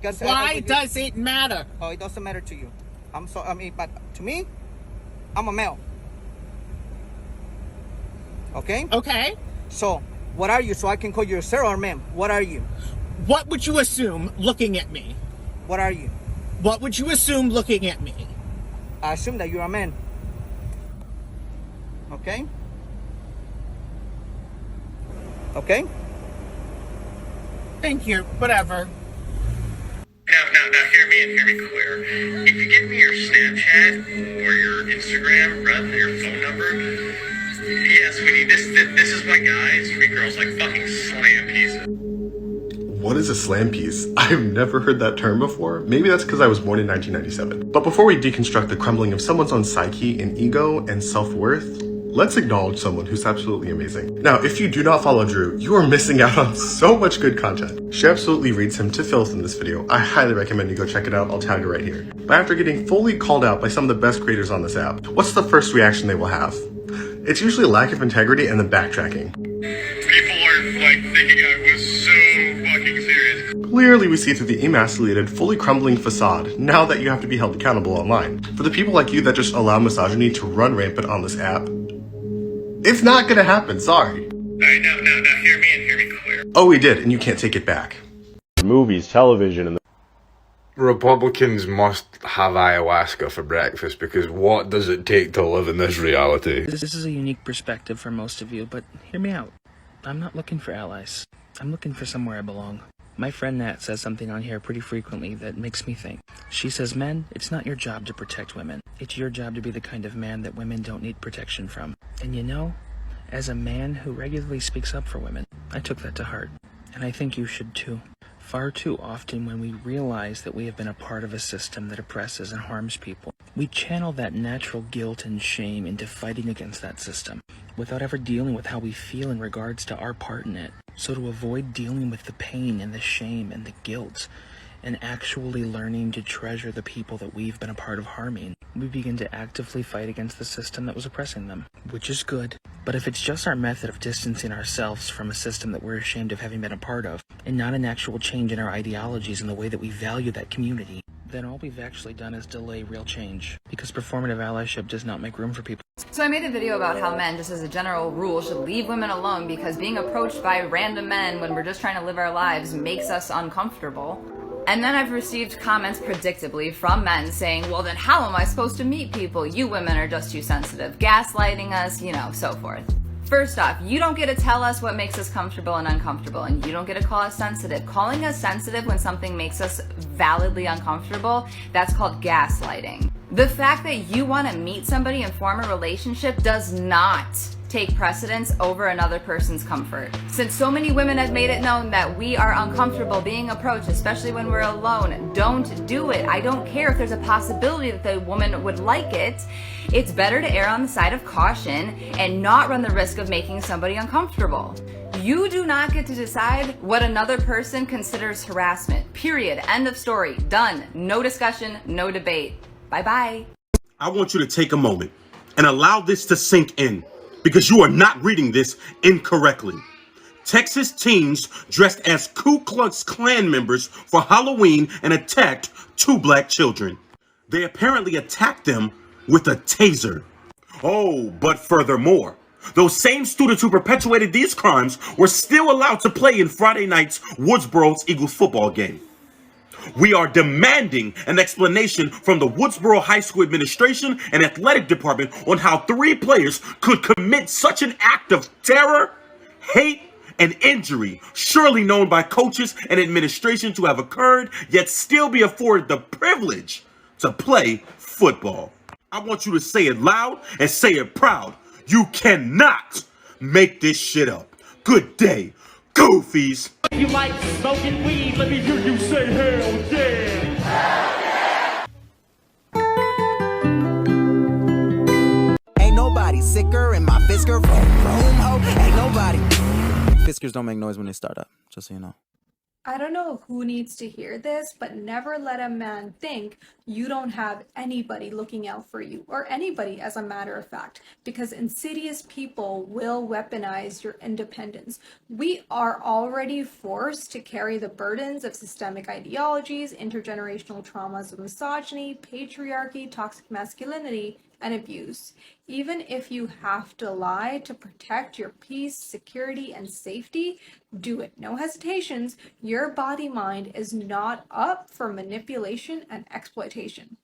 because why does it matter? Oh, it doesn't matter to you. But to me, I'm a male. Okay? Okay. So, what are you? So I can call you sir or ma'am. What are you? What would you assume looking at me? What are you? What would you assume looking at me? I assume that you're a man. Okay? Okay? Thank you. Whatever. Now, hear me clear. If you give me your Snapchat or your Instagram rather than your phone number, yeah, sweetie, this is why guys treat girls like fucking slam pieces. What is a slam piece? I've never heard that term before. Maybe that's because I was born in 1997. But before we deconstruct the crumbling of someone's own psyche and ego and self-worth, let's acknowledge someone who's absolutely amazing. Now, if you do not follow Drew, you are missing out on so much good content. She absolutely reads him to filth in this video. I highly recommend you go check it out. I'll tag it right here. But after getting fully called out by some of the best creators on this app, what's the first reaction they will have? It's usually a lack of integrity and then backtracking. People are like thinking I was so fucking serious. Clearly we see through the emasculated, fully crumbling facade now that you have to be held accountable online. For the people like you that just allow misogyny to run rampant on this app, it's not gonna happen, sorry. Alright, now hear me clear. Oh, we did, and you can't take it back. Movies, television, and Republicans must have ayahuasca for breakfast because what does it take to live in this reality? This is a unique perspective for most of you, but hear me out. I'm not looking for allies. I'm looking for somewhere I belong. My friend Nat says something on here pretty frequently that makes me think. She says, men, it's not your job to protect women. It's your job to be the kind of man that women don't need protection from. And you know, as a man who regularly speaks up for women, I took that to heart. And I think you should too. Far too often when we realize that we have been a part of a system that oppresses and harms people, we channel that natural guilt and shame into fighting against that system, without ever dealing with how we feel in regards to our part in it. So to avoid dealing with the pain and the shame and the guilt, and actually learning to treasure the people that we've been a part of harming, we begin to actively fight against the system that was oppressing them, which is good. But if it's just our method of distancing ourselves from a system that we're ashamed of having been a part of, and not an actual change in our ideologies and the way that we value that community, then all we've actually done is delay real change, because performative allyship does not make room for people. So I made a video about how men, just as a general rule, should leave women alone because being approached by random men when we're just trying to live our lives makes us uncomfortable. And then I've received comments, predictably, from men saying, well then how am I supposed to meet people? You women are just too sensitive, gaslighting us, you know, so forth. First off, you don't get to tell us what makes us comfortable and uncomfortable, and you don't get to call us sensitive. Calling us sensitive when something makes us validly uncomfortable, that's called gaslighting. The fact that you want to meet somebody and form a relationship does not take precedence over another person's comfort. Since so many women have made it known that we are uncomfortable being approached, especially when we're alone, don't do it. I don't care if there's a possibility that the woman would like it. It's better to err on the side of caution and not run the risk of making somebody uncomfortable. You do not get to decide what another person considers harassment. Period. End of story. Done. No discussion, no debate. Bye-bye. I want you to take a moment and allow this to sink in, because you are not reading this incorrectly. Texas teens dressed as Ku Klux Klan members for Halloween and attacked 2 black children. They apparently attacked them with a taser. Oh, but furthermore, those same students who perpetuated these crimes were still allowed to play in Friday night's Woodsboro's Eagles football game. We are demanding an explanation from the Woodsboro High School administration and athletic department on how 3 players could commit such an act of terror, hate, and injury, surely known by coaches and administration to have occurred, yet still be afforded the privilege to play football. I want you to say it loud and say it proud. You cannot make this shit up. Good day, goofies. If you like smoking weed, let me hear you say hell yeah. Hell yeah. Ain't nobody sicker in my Fisker room, ho. Ain't nobody. Fiskers don't make noise when they start up, just so you know. I don't know who needs to hear this, but never let a man think you don't have anybody looking out for you, or anybody as a matter of fact, because insidious people will weaponize your independence. We are already forced to carry the burdens of systemic ideologies, intergenerational traumas of misogyny, patriarchy, toxic masculinity, and abuse. Even if you have to lie to protect your peace, security, and safety, do it. No hesitations. Your body mind is not up for manipulation and exploitation.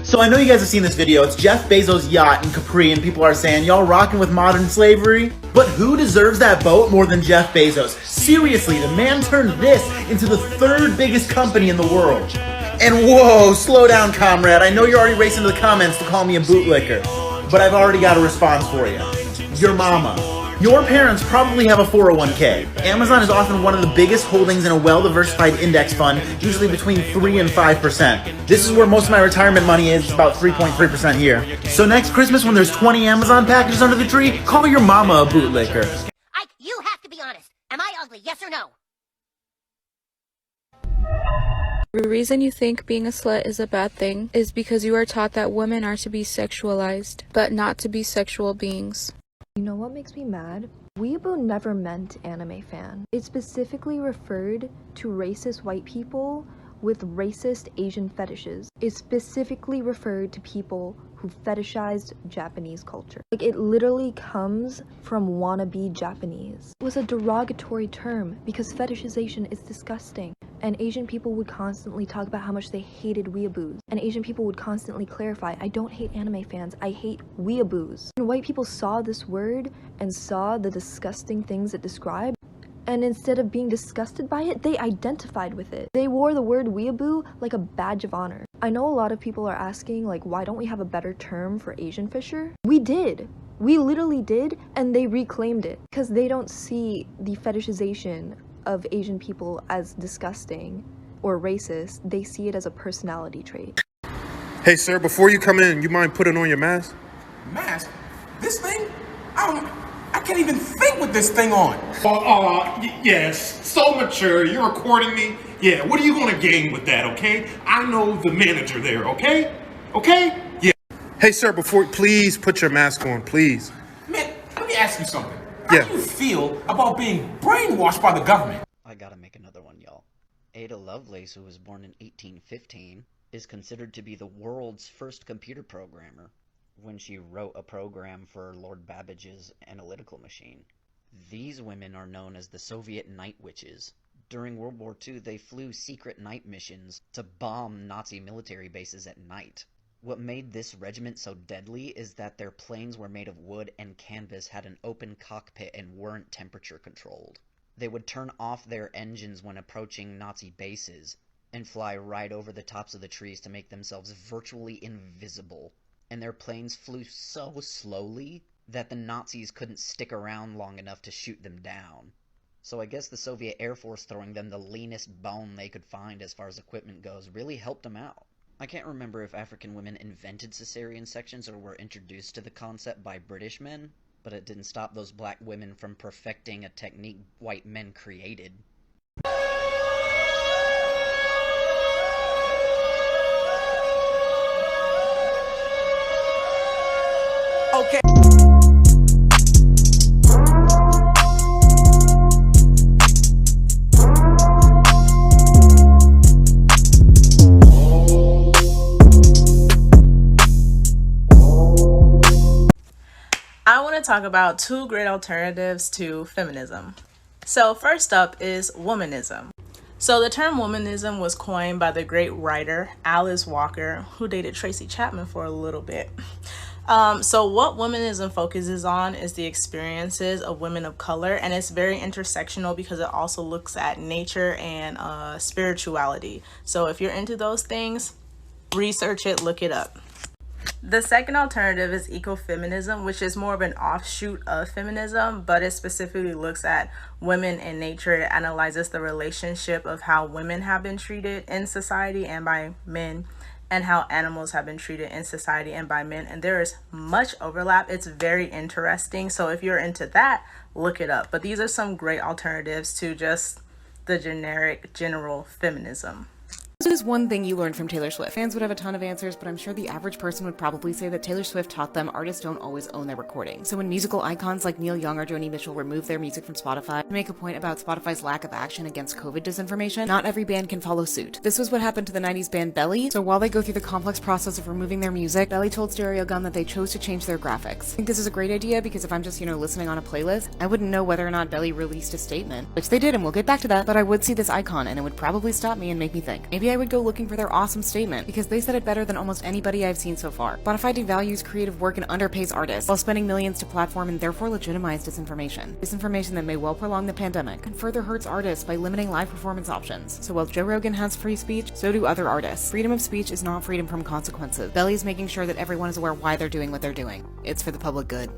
So I know you guys have seen this video. It's Jeff Bezos' yacht in Capri, and people are saying, y'all rocking with modern slavery? But who deserves that boat more than Jeff Bezos? Seriously, the man turned this into the third biggest company in the world. And whoa, slow down, comrade. I know you're already racing to the comments to call me a bootlicker, but I've already got a response for you. Your mama. Your parents probably have a 401k. Amazon is often one of the biggest holdings in a well-diversified index fund, usually between 3 and 5%. This is where most of my retirement money is, about 3.3% here. So next Christmas, when there's 20 Amazon packages under the tree, call your mama a bootlicker. You have to be honest. Am I ugly? Yes or no? The reason you think being a slut is a bad thing is because you are taught that women are to be sexualized, but not to be sexual beings. You know what makes me mad? Weeaboo never meant anime fan. It specifically referred to racist white people with racist Asian fetishes. It specifically referred to people who fetishized Japanese culture. Like, it literally comes from wannabe Japanese. It was a derogatory term because fetishization is disgusting. And Asian people would constantly talk about how much they hated weeaboos. And Asian people would constantly clarify, I don't hate anime fans, I hate weeaboos. And white people saw this word and saw the disgusting things it described, and instead of being disgusted by it, they identified with it. They wore the word weeaboo like a badge of honor. I know a lot of people are asking, like, why don't we have a better term for Asian fisher? We did. We literally did, and they reclaimed it. Because they don't see the fetishization of Asian people as disgusting or racist. They see it as a personality trait. Hey, sir, before you come in, you mind putting on your mask? Mask? This thing? I can't even think with this thing on. Yes, so mature. You're recording me? Yeah, what are you gonna gain with that, okay? I know the manager there, okay? Okay? Yeah. Hey, sir, please put your mask on, please. Man, let me ask you something. How do you feel about being brainwashed by the government? I gotta make another one, y'all. Ada Lovelace, who was born in 1815, is considered to be the world's first computer programmer when she wrote a program for Lord Babbage's analytical machine. These women are known as the Soviet Night Witches. During World War II, they flew secret night missions to bomb Nazi military bases at night. What made this regiment so deadly is that their planes were made of wood and canvas, had an open cockpit, and weren't temperature controlled. They would turn off their engines when approaching Nazi bases and fly right over the tops of the trees to make themselves virtually invisible. And their planes flew so slowly that the Nazis couldn't stick around long enough to shoot them down. So I guess the Soviet Air Force throwing them the leanest bone they could find as far as equipment goes really helped them out. I can't remember if African women invented cesarean sections or were introduced to the concept by British men, but it didn't stop those black women from perfecting a technique white men created. Okay. I want to talk about two great alternatives to feminism. So first up is womanism. So the term womanism was coined by the great writer Alice Walker, who dated Tracy Chapman for a little bit. So what womanism focuses on is the experiences of women of color, and it's very intersectional because it also looks at nature and spirituality. So if you're into those things, research it, look it up. The second alternative is ecofeminism, which is more of an offshoot of feminism, but it specifically looks at women and nature. It analyzes the relationship of how women have been treated in society and by men, and how animals have been treated in society and by men. And there is much overlap. It's very interesting. So if you're into that, look it up. But these are some great alternatives to just the generic general feminism. This is one thing you learned from Taylor Swift. Fans would have a ton of answers, but I'm sure the average person would probably say that Taylor Swift taught them artists don't always own their recordings. So when musical icons like Neil Young or Joni Mitchell remove their music from Spotify to make a point about Spotify's lack of action against COVID disinformation, not every band can follow suit. This was what happened to the 90s band Belly, so while they go through the complex process of removing their music, Belly told Stereogum that they chose to change their graphics. I think this is a great idea because if I'm just, listening on a playlist, I wouldn't know whether or not Belly released a statement, which they did and we'll get back to that, but I would see this icon and it would probably stop me and make me think. Maybe I would go looking for their awesome statement because they said it better than almost anybody I've seen so far. Spotify devalues creative work and underpays artists while spending millions to platform and therefore legitimize disinformation. Disinformation that may well prolong the pandemic and further hurts artists by limiting live performance options. So while Joe Rogan has free speech, so do other artists. Freedom of speech is not freedom from consequences. Belly is making sure that everyone is aware why they're doing what they're doing. It's for the public good.